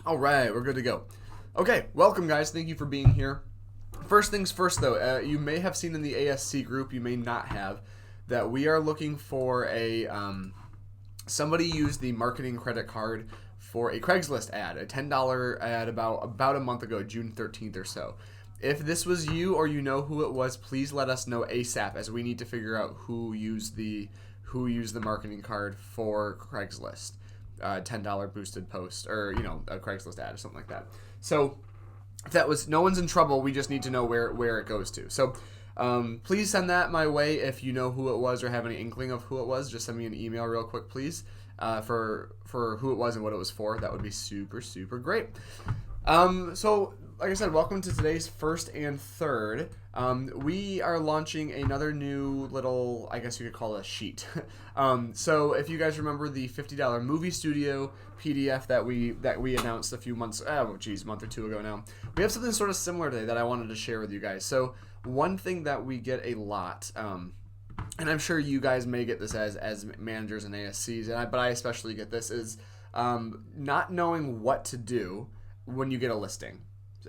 All right, we're good to go. Okay, welcome guys. Thank you for being here. First things first, though, you may have seen in the ASC group, you may not have, that we are looking for a somebody used the marketing credit card for a Craigslist ad, a $10 ad about a month ago, June 13th or so. If this was you or you know who it was, please let us know ASAP, as we need to figure out who used the marketing card for Craigslist. $10 boosted post, or a Craigslist ad or something like that. So if that was, no one's in trouble, we just need to know where it goes to. So please send that my way if you know who it was or have any inkling of who it was. Just send me an email real quick, please, for who it was and what it was for. That would be super, super great. So like I said, welcome to today's first and third. We are launching another new little, I guess you could call it a sheet. So if you guys remember the $50 movie studio PDF that we announced a month or two ago now, we have something sort of similar today that I wanted to share with you guys. So one thing that we get a lot, and I'm sure you guys may get this as managers and ASCs, but I especially get this, is not knowing what to do when you get a listing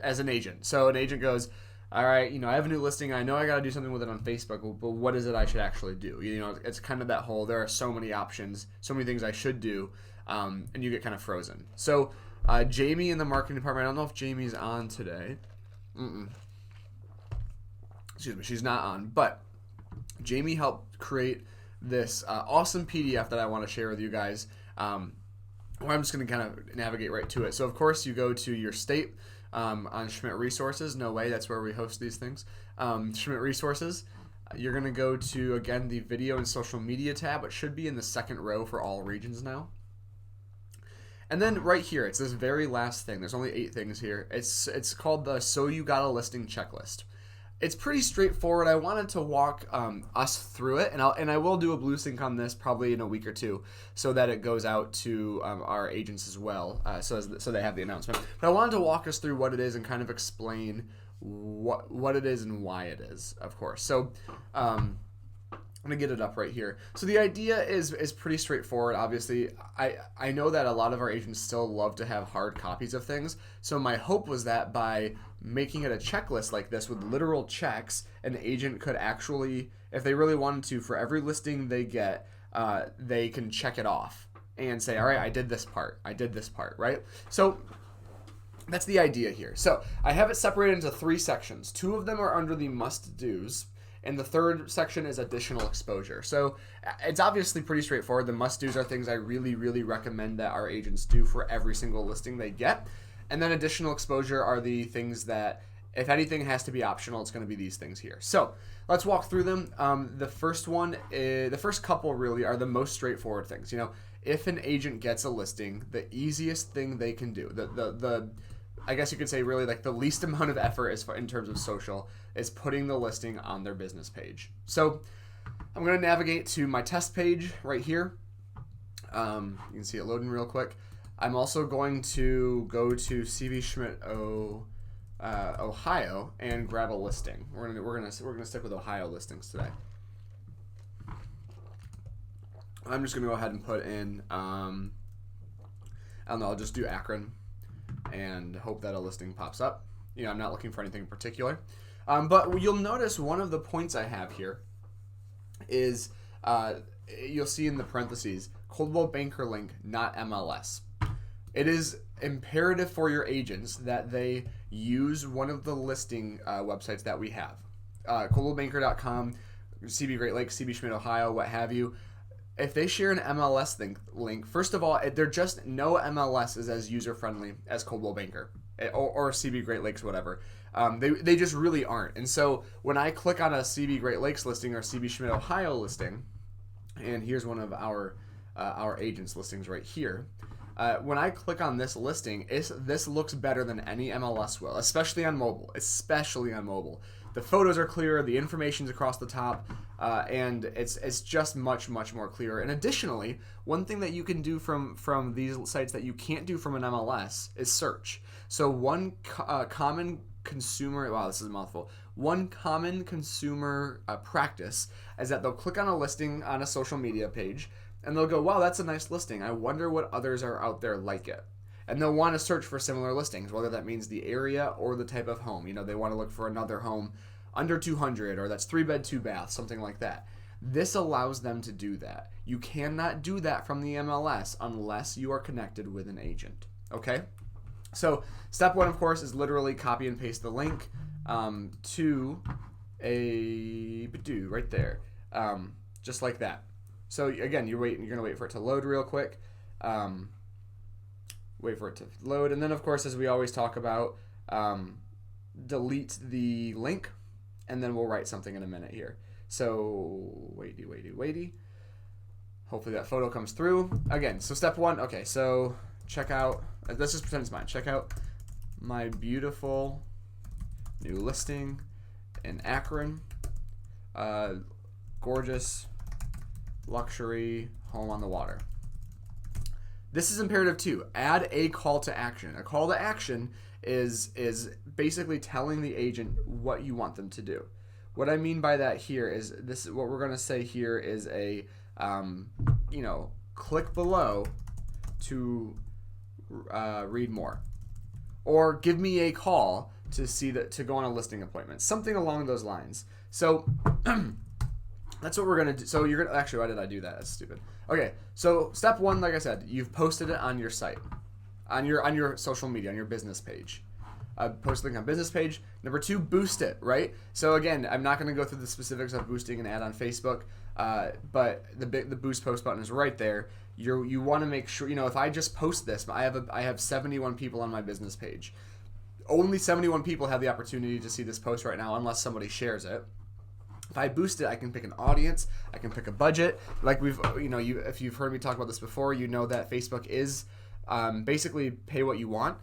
as an agent. So an agent goes, all right, I have a new listing. I know I got to do something with it on Facebook, but what is it I should actually do? It's kind of that whole, there are so many options, so many things I should do, and you get kind of frozen. So Jamie in the marketing department, I don't know if Jamie's on today. Excuse me, she's not on, but Jamie helped create this awesome PDF that I want to share with you guys. I'm just going to kind of navigate right to it. So, of course, you go to your state on Schmidt Resources. No way, that's where we host these things. Schmidt Resources. You're going to go to, again, the video and social media tab. It should be in the second row for all regions now. And then right here, it's this very last thing. There's only 8 things here. It's called the So You Got a Listing checklist. It's pretty straightforward. I wanted to walk us through it, and I will do a blue sync on this probably in a week or two, so that it goes out to our agents as well, so they have the announcement. But I wanted to walk us through what it is and kind of explain what it is and why it is, of course. So I'm gonna get it up right here. So the idea is pretty straightforward. Obviously, I know that a lot of our agents still love to have hard copies of things. So my hope was that by making it a checklist like this with literal checks, an agent could actually, if they really wanted to, for every listing they get, they can check it off and say, all right, I did this part, right? So that's the idea here. So I have it separated into 3 sections. 2 of them are under the must-dos, and the third section is additional exposure. So it's obviously pretty straightforward. The must-dos are things I really, really recommend that our agents do for every single listing they get. And then additional exposure are the things that, if anything has to be optional, it's going to be these things here. So let's walk through them. The first couple really are the most straightforward things. If an agent gets a listing, the easiest thing they can do, the I guess you could say really like the least amount of effort in terms of social, is putting the listing on their business page. So I'm going to navigate to my test page right here. You can see it loading real quick. I'm also going to go to CV Schmidt Ohio and grab a listing. We're gonna stick with Ohio listings today. I'm just gonna go ahead and put in I don't know, I'll just do Akron and hope that a listing pops up. I'm not looking for anything in particular. But you'll notice one of the points I have here is you'll see in the parentheses, Coldwell Banker link, not MLS. It is imperative for your agents that they use one of the listing websites that we have. ColdwellBanker.com, CB Great Lakes, CB Schmidt, Ohio, what have you. If they share an MLS link, first of all, they're just, no MLS is as user-friendly as Coldwell Banker or CB Great Lakes, whatever. They just really aren't. And so when I click on a CB Great Lakes listing or CB Schmidt, Ohio listing, and here's one of our agents' listings right here, when I click on this listing, this looks better than any MLS will, especially on mobile. The photos are clearer, the information's across the top, and it's just much, much more clear. And additionally, one thing that you can do from these sites that you can't do from an MLS is search. So one common consumer, wow, this is a mouthful. One common consumer practice is that they'll click on a listing on a social media page, and they'll go, wow, that's a nice listing. I wonder what others are out there like it. And they'll want to search for similar listings, whether that means the area or the type of home. They want to look for another home under 200, or that's 3-bed, 2-bath, something like that. This allows them to do that. You cannot do that from the MLS unless you are connected with an agent. Okay? So step one, of course, is literally copy and paste the link to a right there, just like that. So again, you're gonna wait for it to load real quick. Wait for it to load, and then of course, as we always talk about, delete the link, and then we'll write something in a minute here. So waity. Hopefully that photo comes through. Again, so step one. Okay, so check out. Let's just pretend it's mine. Check out my beautiful new listing in Akron. Gorgeous luxury home on the water. This is imperative too. Add a call to action. A call to action is basically telling the agent what you want them to do. What I mean by that here is this is what we're going to say here is a click below to read more, or give me a call to go on a listing appointment, something along those lines. So that's what we're gonna do. So you're gonna actually, why did I do that? That's stupid. Okay, so step one, like I said, you've posted it on your site, on your social media, on your business page. Post link on business page. Number two, boost it, right? So again, I'm not going to go through the specifics of boosting an ad on Facebook, but the boost post button is right there. You want to make sure, if I just post this, I have 71 people on my business page. Only 71 people have the opportunity to see this post right now, unless somebody shares it. If I boost it, I can pick an audience, I can pick a budget. Like if you've heard me talk about this before, you know that Facebook is basically pay what you want.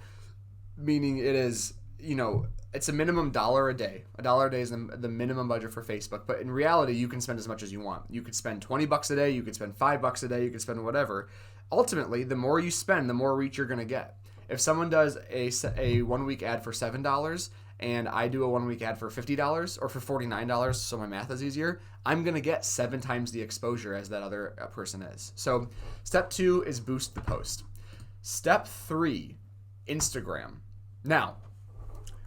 Meaning it is, it's a minimum $1 a day. $1 a day is the minimum budget for Facebook. But in reality, you can spend as much as you want. You could spend $20 a day. You could spend $5 a day. You could spend whatever. Ultimately, the more you spend, the more reach you're going to get. If someone does a 1 week ad for $7 and I do a 1 week ad for $50 or for $49, so my math is easier, I'm going to get 7 times the exposure as that other person is. So step 2 is boost the post. Step 3, Instagram. Now,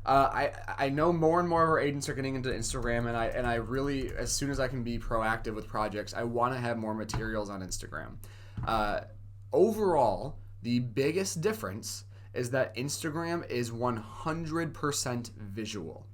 I know more and more of our agents are getting into Instagram, and I really, as soon as I can be proactive with projects, I want to have more materials on Instagram. Overall, the biggest difference is that Instagram is 100% visual.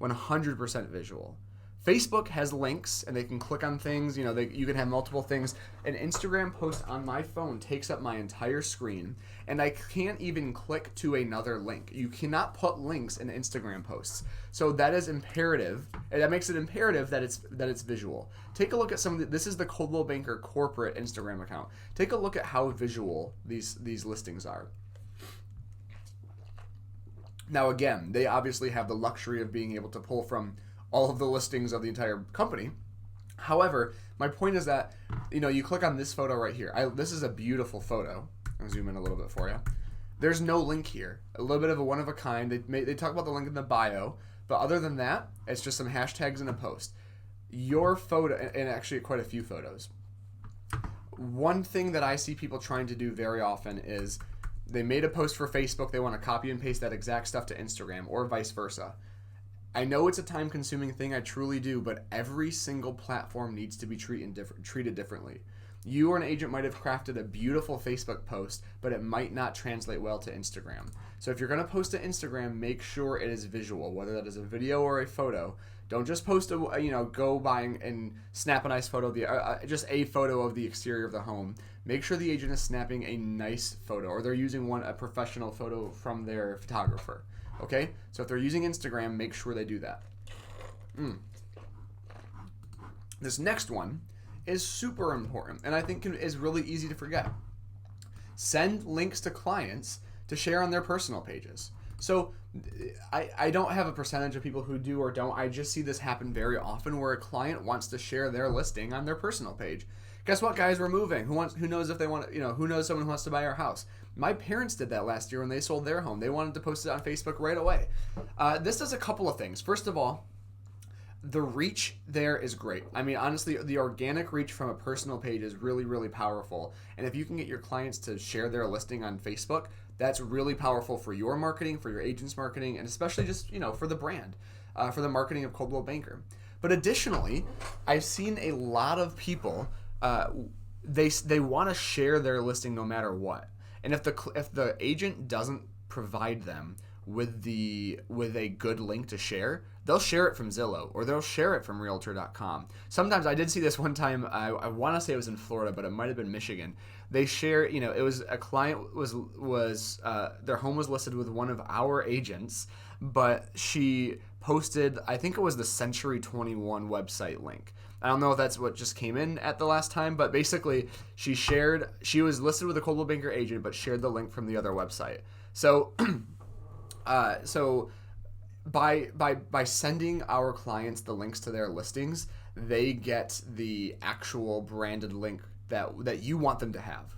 100% visual. Facebook has links, and they can click on things. You can have multiple things. An Instagram post on my phone takes up my entire screen, and I can't even click to another link. You cannot put links in Instagram posts. So that is imperative, and that makes it imperative that it's visual. Take a look at this is the Coldwell Banker corporate Instagram account. Take a look at how visual these listings are. Now again, they obviously have the luxury of being able to pull from all of the listings of the entire company. However, my point is that, you click on this photo right here. This is a beautiful photo. I'll zoom in a little bit for you. There's no link here. A little bit of a one of a kind. They talk about the link in the bio, but other than that, it's just some hashtags in a post. Your photo, and actually quite a few photos. One thing that I see people trying to do very often is they made a post for Facebook. They want to copy and paste that exact stuff to Instagram, or vice versa. I know it's a time-consuming thing, I truly do, but every single platform needs to be treated differently. You or an agent might have crafted a beautiful Facebook post, but it might not translate well to Instagram. So if you're going to post to Instagram, make sure it is visual, whether that is a video or a photo. Don't just post go by and snap a nice photo of just a photo of the exterior of the home. Make sure the agent is snapping a nice photo, or they're using a professional photo from their photographer. Okay, so if they're using Instagram, make sure they do that. This next one is super important, and I think is really easy to forget. Send links to clients to share on their personal pages. So I don't have a percentage of people who do or don't. I just see this happen very often where a client wants to share their listing on their personal page. Guess what, guys? We're moving. Who knows if they want to, who knows someone who wants to buy our house? My parents did that last year when they sold their home. They wanted to post it on Facebook right away. This does a couple of things. First of all, the reach there is great. I mean, honestly, the organic reach from a personal page is really, really powerful. And if you can get your clients to share their listing on Facebook, that's really powerful for your marketing, for your agent's marketing, and especially just, for the brand, for the marketing of Coldwell Banker. But additionally, I've seen a lot of people, they want to share their listing no matter what. And if the agent doesn't provide them with a good link to share, they'll share it from Zillow or they'll share it from Realtor.com. Sometimes I did see this one time. I want to say it was in Florida, but it might have been Michigan. They share, it was a client was their home was listed with one of our agents, but she posted, I think it was the Century 21 website link. I don't know if that's what just came in at the last time, but basically she was listed with a Coldwell Banker agent, but shared the link from the other website. So, by sending our clients the links to their listings, they get the actual branded link that you want them to have.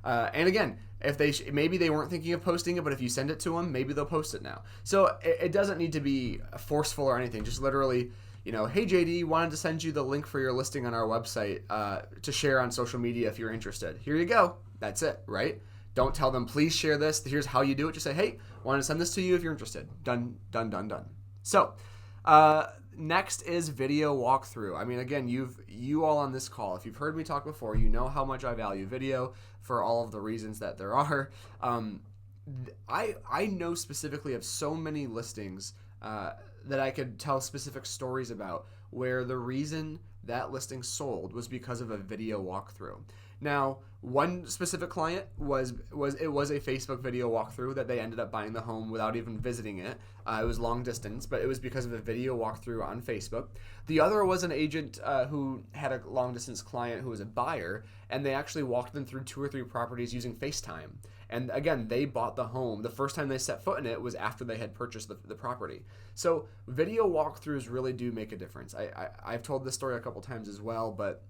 And again, if maybe they weren't thinking of posting it, but if you send it to them, maybe they'll post it now. So it doesn't need to be forceful or anything. Just literally, hey JD, wanted to send you the link for your listing on our website to share on social media if you're interested. Here you go. That's it, right? Don't tell them, please share this. Here's how you do it. Just say, hey, wanted to send this to you if you're interested. Done, done, done, done. So next is video walkthrough. I mean, again, you all on this call, if you've heard me talk before, you know how much I value video for all of the reasons that there are. I know specifically of so many listings that I could tell specific stories about where the reason that listing sold was because of a video walkthrough. Now, one specific client was a Facebook video walkthrough that they ended up buying the home without even visiting it. It was long distance, but it was because of a video walkthrough on Facebook. The other was an agent who had a long distance client who was a buyer, and they actually walked them through 2 or 3 properties using FaceTime. And again, they bought the home. The first time they set foot in it was after they had purchased the property. So video walkthroughs really do make a difference. I've told this story a couple times as well, but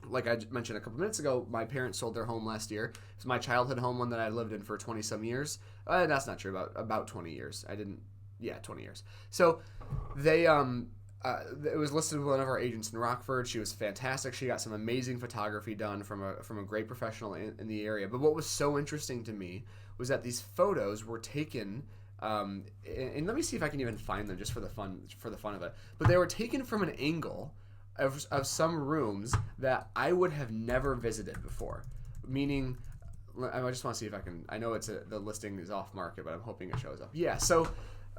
like I mentioned a couple minutes ago, my parents sold their home last year. It's my childhood home, one that I lived in for 20-some years. That's not true, about 20 years. 20 years. So they it was listed with one of our agents in Rockford. She was fantastic. She got some amazing photography done from a great professional in the area. But what was so interesting to me was that these photos were taken, and let me see if I can even find them just for the fun of it. But they were taken from an angle of some rooms that I would have never visited before. Meaning, I just want to see if I can. I know the listing is off market, but I'm hoping it shows up. Yeah. So.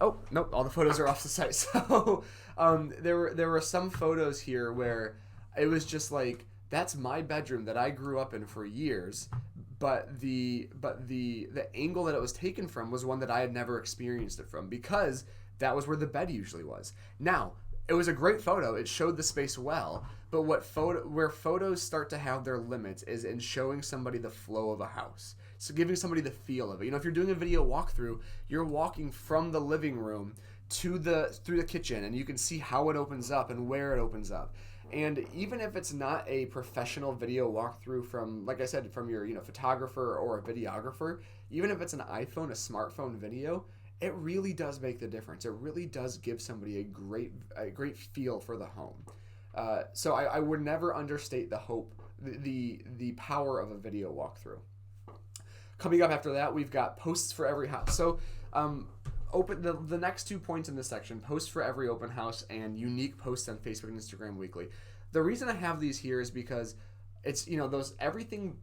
Oh, nope, all the photos are off the site. So there were some photos here where it was just like, that's my bedroom that I grew up in for years, but the angle that it was taken from was one that I had never experienced it from, because that was where the bed usually was. Now, it was a great photo. It showed the space well, but where photos start to have their limits is in showing somebody the flow of a house. So giving somebody the feel of it. If you're doing a video walkthrough, you're walking from the living room through the kitchen, and you can see how it opens up and where it opens up. And even if it's not a professional video walkthrough from, like I said, from your photographer or a videographer, even if it's an iPhone, a smartphone video, it really does make the difference. It really does give somebody a great feel for the home. So I would never understate the power of a video walkthrough. Coming up after that, we've got posts for every house. So the next 2 points in this section, posts for every open house and unique posts on Facebook and Instagram weekly. The reason I have these here is because it's, those everything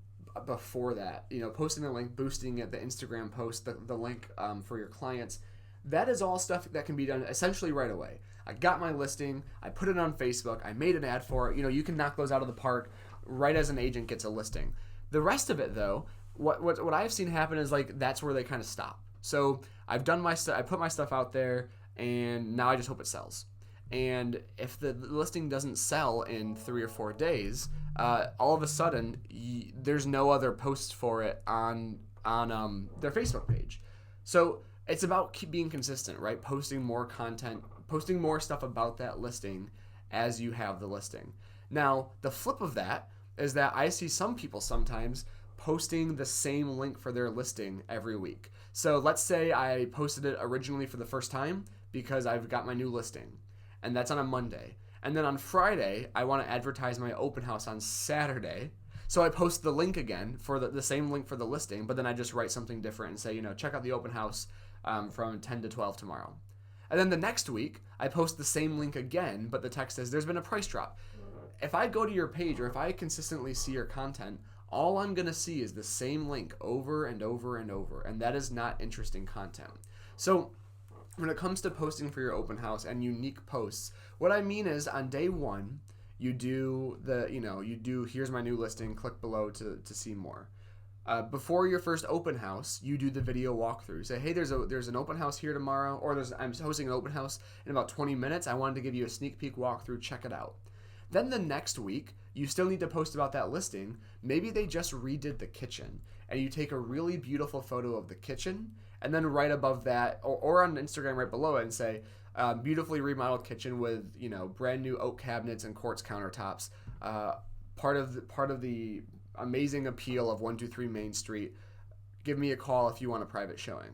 before that, posting the link, boosting it, the Instagram post, the link for your clients, that is all stuff that can be done essentially right away. I got my listing, I put it on Facebook, I made an ad for it. You can knock those out of the park right as an agent gets a listing. The rest of it, though, what I've seen happen is like that's where they kind of stop. So I've done my stuff, I put my stuff out there, and now I just hope it sells. And if the listing doesn't sell in 3 or 4 days, all of a sudden there's no other posts for it on their Facebook page. So it's about being consistent, right? Posting more content, posting more stuff about that listing as you have the listing. Now, the flip of that is that I see some people sometimes posting the same link for their listing every week. So let's say I posted it originally for the first time because I've got my new listing. and that's on a Monday. And then on Friday, I want to advertise my open house on Saturday. So I post the link again for the same link for the listing, but then I just write something different and say, check out the open house from 10 to 12 tomorrow. And then the next week, I post the same link again, but the text says, there's been a price drop. If I go to your page, or if I consistently see your content, all I'm going to see is the same link over and over and over, and that is not interesting content. So when it comes to posting for your open house and unique posts, what I mean is on day one, you do here's my new listing, click below to see more. Before your first open house, you do the video walkthrough. Say, hey, there's an open house here tomorrow, or I'm hosting an open house in about 20 minutes. I wanted to give you a sneak peek walkthrough. Check it out. Then the next week, you still need to post about that listing. Maybe they just redid the kitchen, and you take a really beautiful photo of the kitchen, and then right above that, or on Instagram right below it, and say, beautifully remodeled kitchen with brand new oak cabinets and quartz countertops. Part of the amazing appeal of 123 Main Street. Give me a call if you want a private showing.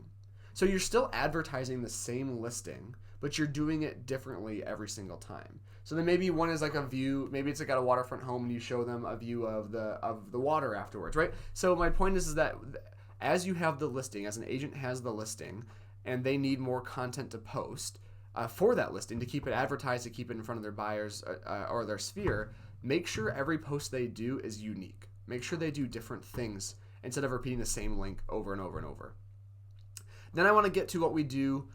So you're still advertising the same listing, but you're doing it differently every single time. So then maybe one is like a view, maybe it's like at a waterfront home and you show them a view of the water afterwards, right? So my point is that as you have the listing, as an agent has the listing, and they need more content to post for that listing to keep it advertised, to keep it in front of their buyers or their sphere, make sure every post they do is unique. Make sure they do different things instead of repeating the same link over and over and over. Then I want to get to what we do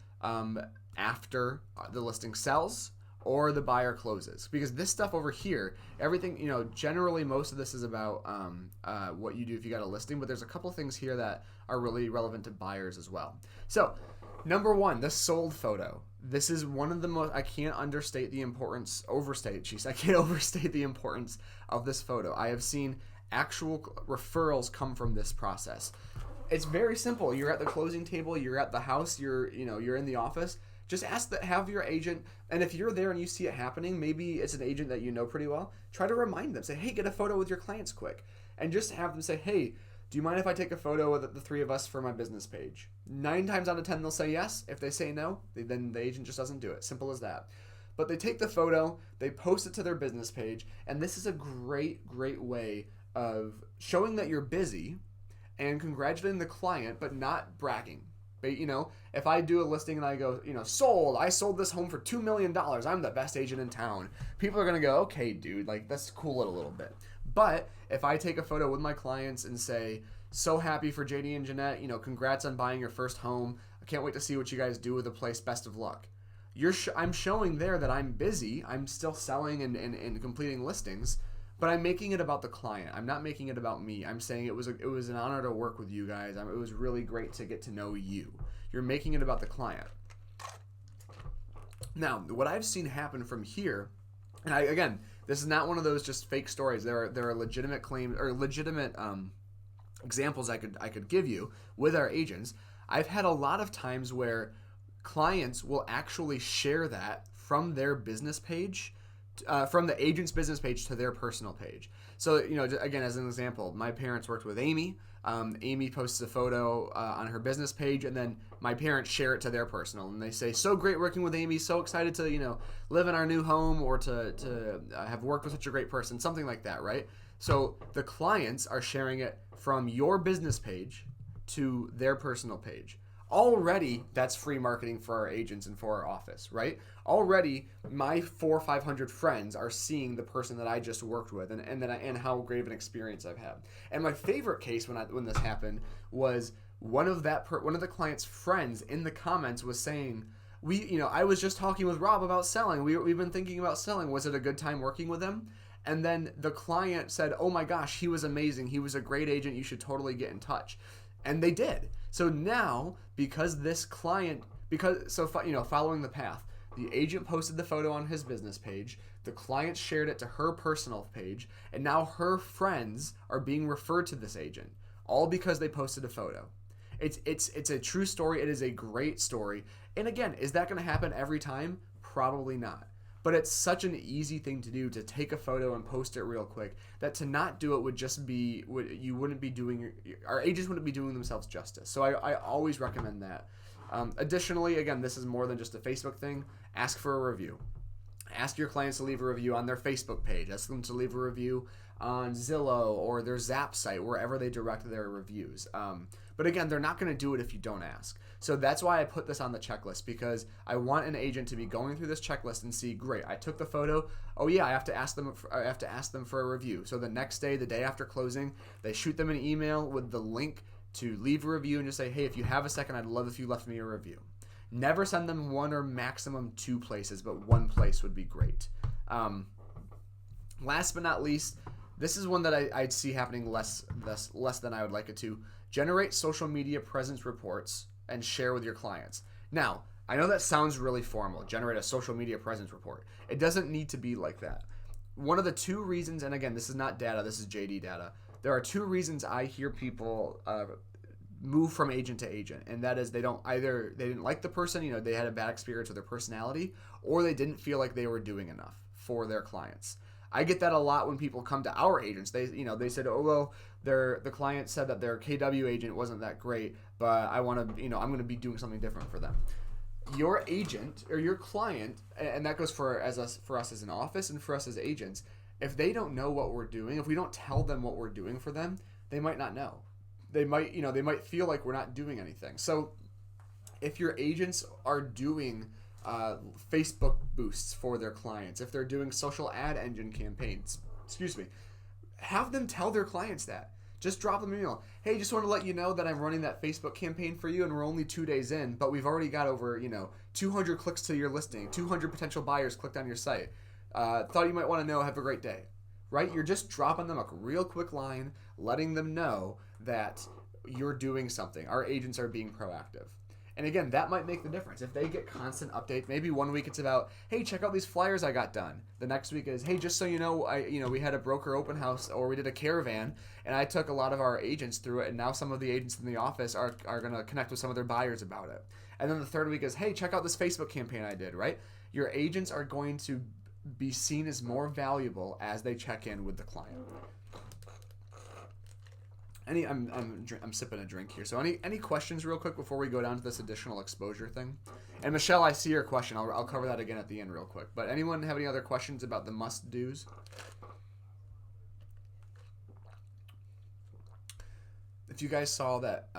after the listing sells or the buyer closes, because this stuff over here, everything, generally most of this is about what you do if you got a listing, but there's a couple things here that are really relevant to buyers as well. So number one, the sold photo. This is one of the most, I can't overstate the importance of this photo. I have seen actual referrals come from this process. It's very simple. You're at the closing table, you're at the house, you're in the office. Just have your agent, and if you're there and you see it happening, maybe it's an agent that you know pretty well, try to remind them. Say, hey, get a photo with your clients quick. And just have them say, hey, do you mind if I take a photo with the three of us for my business page? 9 times out of 10, they'll say yes. If they say no, then the agent just doesn't do it. Simple as that. But they take the photo, they post it to their business page, and this is a great, great way of showing that you're busy and congratulating the client, but not bragging. But, if I do a listing and I go, sold, I sold this home for $2 million. I'm the best agent in town. People are going to go, okay, dude, like that's cool it a little bit. But if I take a photo with my clients and say, so happy for JD and Jeanette, congrats on buying your first home. I can't wait to see what you guys do with the place. Best of luck. I'm showing there that I'm busy. I'm still selling and completing listings, but I'm making it about the client. I'm not making it about me. I'm saying it was an honor to work with you guys. It was really great to get to know you. You're making it about the client. Now, what I've seen happen from here, and this is not one of those just fake stories. There are legitimate claims or legitimate examples I could give you with our agents. I've had a lot of times where clients will actually share that from their business page, from the agent's business page to their personal page. So, again, as an example, my parents worked with Amy. Amy posts a photo on her business page, and then my parents share it to their personal, and they say, so great working with Amy, so excited to, live in our new home, or to have worked with such a great person, something like that, right? So the clients are sharing it from your business page to their personal page. Already, that's free marketing for our agents and for our office, right? Already, my 400 or 500 friends are seeing the person that I just worked with, and how great of an experience I've had. And my favorite case when this happened was one of the client's friends in the comments was saying, I was just talking with Rob about selling. We've been thinking about selling. Was it a good time working with him? And then the client said, oh my gosh, he was amazing. He was a great agent. You should totally get in touch. And they did. So now, because this client, following the path, the agent posted the photo on his business page, the client shared it to her personal page, and now her friends are being referred to this agent, all because they posted a photo. It's a true story. It is a great story. And again, is that going to happen every time? Probably not. But it's such an easy thing to do, to take a photo and post it real quick, that to not do it would just be, our agents wouldn't be doing themselves justice. So I always recommend that. Additionally, again, this is more than just a Facebook thing. Ask for a review. Ask your clients to leave a review on their Facebook page. Ask them to leave a review on Zillow or their Zap site, wherever they direct their reviews. But again, they're not going to do it if you don't ask. So that's why I put this on the checklist, because I want an agent to be going through this checklist and see, great, I took the photo. Oh yeah, I have to ask them for a review. So the next day, the day after closing, they shoot them an email with the link to leave a review and just say, hey, if you have a second, I'd love if you left me a review. Never send them one or maximum two places, but one place would be great. Last but not least, this is one that I'd see happening less than I would like it to. Generate social media presence reports and share with your clients. Now, I know that sounds really formal, generate a social media presence report. It doesn't need to be like that. One of the two reasons, and again, this is not data, this is JD data. There are two reasons I hear people move from agent to agent, and that is they didn't like the person, they had a bad experience with their personality, or they didn't feel like they were doing enough for their clients. I get that a lot when people come to our agents. They said, oh well, the client said that their KW agent wasn't that great, but I'm going to be doing something different for them. Your agent or your client, and that goes for us as an office and for us as agents, if they don't know what we're doing, if we don't tell them what we're doing for them, they might not know. They might feel like we're not doing anything. So if your agents are doing Facebook boosts for their clients, if they're doing social ad engine campaigns, have them tell their clients that. Just drop them an email. Hey, just want to let you know that I'm running that Facebook campaign for you, and we're only 2 days in, but we've already got over 200 clicks to your listing, 200 potential buyers clicked on your site. Thought you might want to know. Have a great day. Right? You're just dropping them a real quick line, letting them know that you're doing something. Our agents are being proactive. And again, that might make the difference. If they get constant updates, maybe one week it's about, hey, check out these flyers I got done. The next week is, hey, just so you know, we had a broker open house, or we did a caravan, and I took a lot of our agents through it, and now some of the agents in the office are going to connect with some of their buyers about it. And then the third week is, hey, check out this Facebook campaign I did, right? Your agents are going to be seen as more valuable as they check in with the client. I'm sipping a drink here. So any questions real quick before we go down to this additional exposure thing? And Michelle, I see your question. I'll cover that again at the end real quick. But anyone have any other questions about the must-dos? If you guys saw that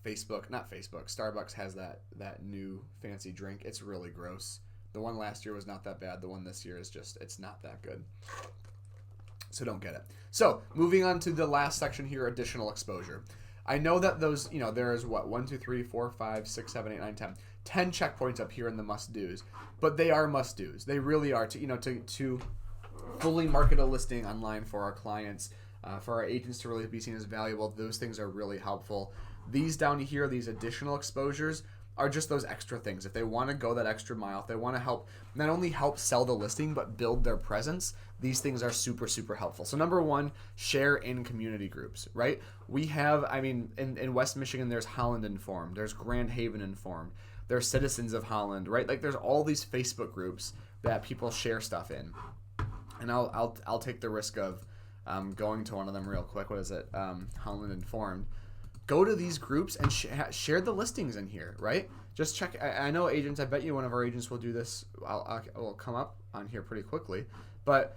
Starbucks has that new fancy drink. It's really gross. The one last year was not that bad. The one this year is it's not that good. So don't get it. So moving on to the last section here, additional exposure. I know that those, there is 1, 2, 3, 4, 5, 6, 7, 8, 9, 10. 10 checkpoints up here in the must-dos. But they are must-dos. They really are to fully market a listing online for our clients, for our agents to really be seen as valuable. Those things are really helpful. These down here, these additional exposures, are just those extra things. If they want to go that extra mile, if they want to not only help sell the listing, but build their presence, these things are super, super helpful. So number one, share in community groups, right? We have, in West Michigan, there's Holland Informed, there's Grand Haven Informed, there's Citizens of Holland, right? Like there's all these Facebook groups that people share stuff in. And I'll take the risk of going to one of them real quick. What is it? Holland Informed. Go to these groups and share the listings in here, right? Just check. I know agents. I bet you one of our agents will do this. I'll come up on here pretty quickly. But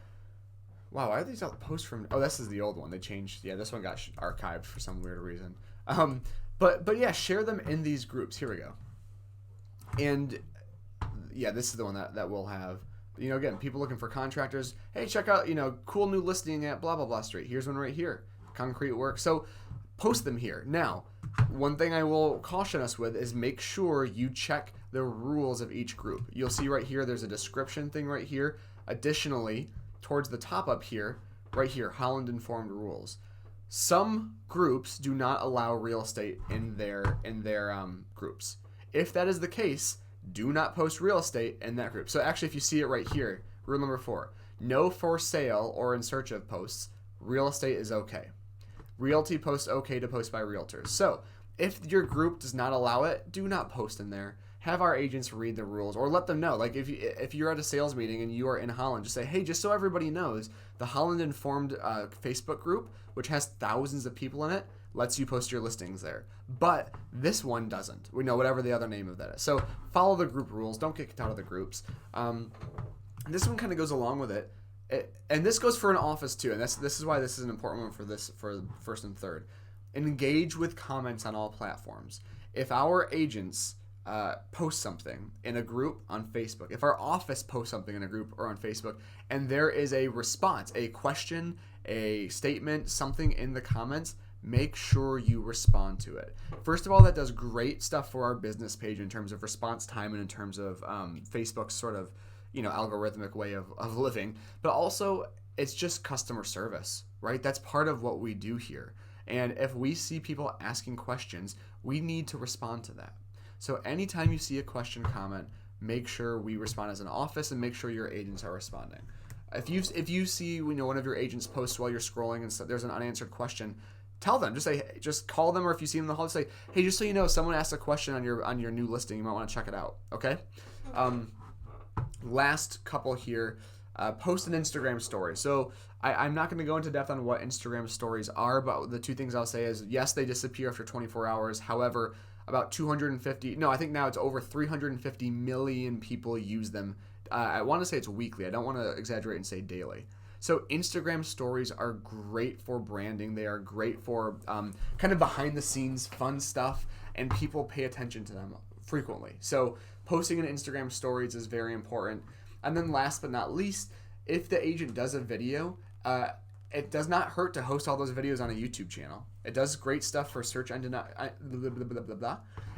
wow, why are these all posts from? Oh, this is the old one. They changed. Yeah, this one got archived for some weird reason. But yeah, share them in these groups. Here we go. And yeah, this is the one that we'll have. Again, people looking for contractors. Hey, check out cool new listing at blah blah blah street. Here's one right here. Concrete work. So post them here. Now, one thing I will caution us with is make sure you check the rules of each group. You'll see right here, there's a description thing right here. Additionally, towards the top up here, right here, Holland Informed rules. Some groups do not allow real estate in their groups. If that is the case, do not post real estate in that group. So actually, if you see it right here, rule number 4, no for sale or in search of posts. Real estate is okay. Realty posts okay to post by realtors. So if your group does not allow it, do not post in there. have our agents read the rules, or let them know. Like if you're at a sales meeting and you are in Holland, just say, hey, just so everybody knows, the Holland Informed Facebook group, which has thousands of people in it, lets you post your listings there. But this one doesn't. We know whatever the other name of that is. So follow the group rules. Don't get kicked out of the groups. This one kind of goes along with it. And this goes for an office too. And this is why this is an important one for first and third. Engage with comments on all platforms. If our agents post something in a group on Facebook, if our office posts something in a group or on Facebook, and there is a response, a question, a statement, something in the comments, make sure you respond to it. First of all, that does great stuff for our business page in terms of response time and in terms of Facebook's sort of, algorithmic way of living. But also, it's just customer service, right? That's part of what we do here. And if we see people asking questions, we need to respond to that. So anytime you see a question, comment, make sure we respond as an office and make sure your agents are responding. If you see one of your agents posts while you're scrolling and there's an unanswered question, tell them. Just call them, or if you see them in the hall, say, hey, just so you know, someone asked a question on your new listing. You might want to check it out. Okay. Last couple here. Post an Instagram story. So I'm not going to go into depth on what Instagram stories are, but the two things I'll say is, yes, they disappear after 24 hours. However, about 250, no, I think now it's over 350 million people use them. I want to say it's weekly. I don't want to exaggerate and say daily. So Instagram stories are great for branding. They are great for kind of behind the scenes fun stuff, and people pay attention to them frequently. So posting an Instagram stories is very important. And then last but not least, if the agent does a video, it does not hurt to host all those videos on a YouTube channel. It does great stuff for search engine.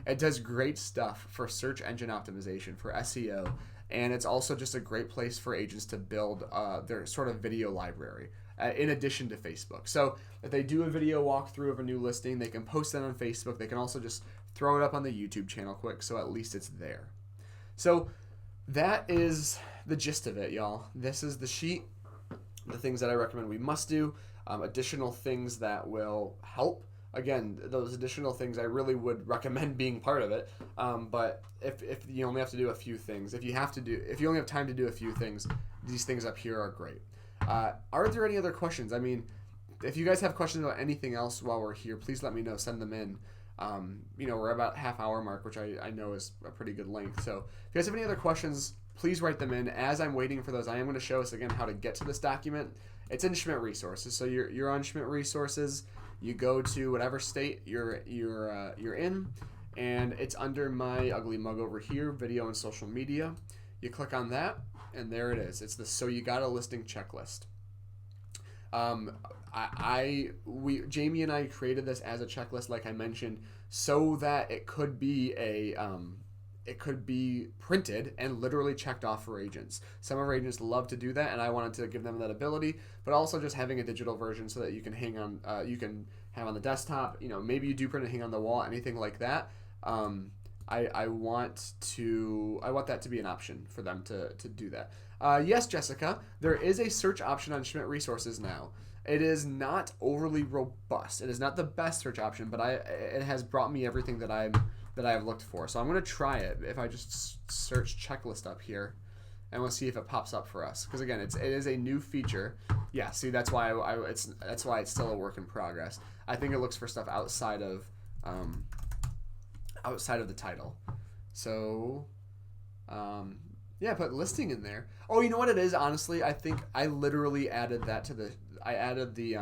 It does great stuff for search engine optimization, for SEO, and it's also just a great place for agents to build their sort of video library in addition to Facebook. So if they do a video walkthrough of a new listing, they can post that on Facebook. They can also just throw it up on the YouTube channel quick, so at least it's there. So that is the gist of it, y'all. This is the sheet, the things that I recommend we must do, additional things that will help. Again, those additional things, I really would recommend being part of it. But if you only have to do a few things, if you only have time to do a few things, these things up here are great. Are there any other questions? I mean, if you guys have questions about anything else while we're here, please let me know. Send them in. We're about half-hour mark, which I know is a pretty good length. So if you guys have any other questions, please write them in. As I'm waiting for those, I am going to show us again how to get to this document. It's in Schmidt Resources. So you're on Schmidt Resources. You go to whatever state you're in, and it's under my ugly mug over here, video and social media. You click on that, and there it is. It's the So You Got a Listing checklist. Jamie and I created this as a checklist, like I mentioned, so that it could be it could be printed and literally checked off for agents. Some of our agents love to do that, and I wanted to give them that ability, but also just having a digital version so that you can hang on, you can have on the desktop. Maybe you do print and hang on the wall, anything like that. I want that to be an option for them to do that. Yes, Jessica, there is a search option on Schmidt Resources now. It is not overly robust. It is not the best search option, but it has brought me everything that I've looked for. So I'm going to try it. If I just search checklist up here, and we'll see if it pops up for us. Because again, it is a new feature. Yeah, see, that's why it's still a work in progress. I think it looks for stuff outside of the title. So put listing in there. Oh, you know what it is? Honestly, I think I literally added that to the. I added the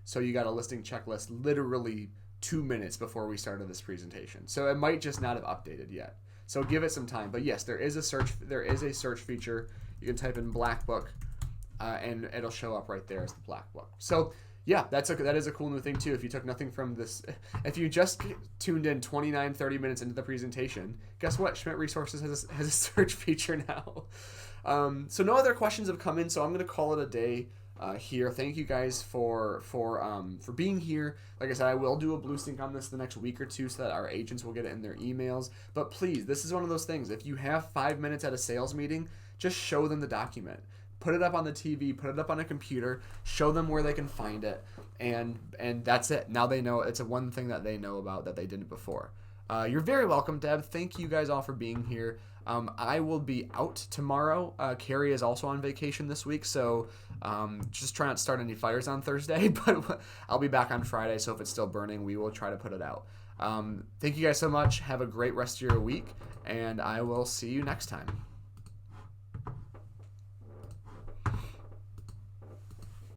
So You Got a Listing checklist literally 2 minutes before we started this presentation. So it might just not have updated yet. So give it some time. But yes, there is a search feature. You can type in Black Book, and it'll show up right there as the Black Book. So yeah, that is a cool new thing too. If you took nothing from this, if you just tuned in 30 minutes into the presentation, guess what? Schmidt Resources has a search feature now. So no other questions have come in, so I'm going to call it a day here. Thank you guys for being here. Like I said, I will do a blue sync on this the next week or two so that our agents will get it in their emails. But please, this is one of those things. If you have 5 minutes at a sales meeting, just show them the document. Put it up on the TV, put it up on a computer, show them where they can find it, and that's it. Now they know. It's one thing that they know about that they didn't before. You're very welcome, Deb. Thank you guys all for being here. I will be out tomorrow. Carrie is also on vacation this week, so just try not to start any fires on Thursday, but I'll be back on Friday, so if it's still burning, we will try to put it out. Thank you guys so much. Have a great rest of your week, and I will see you next time.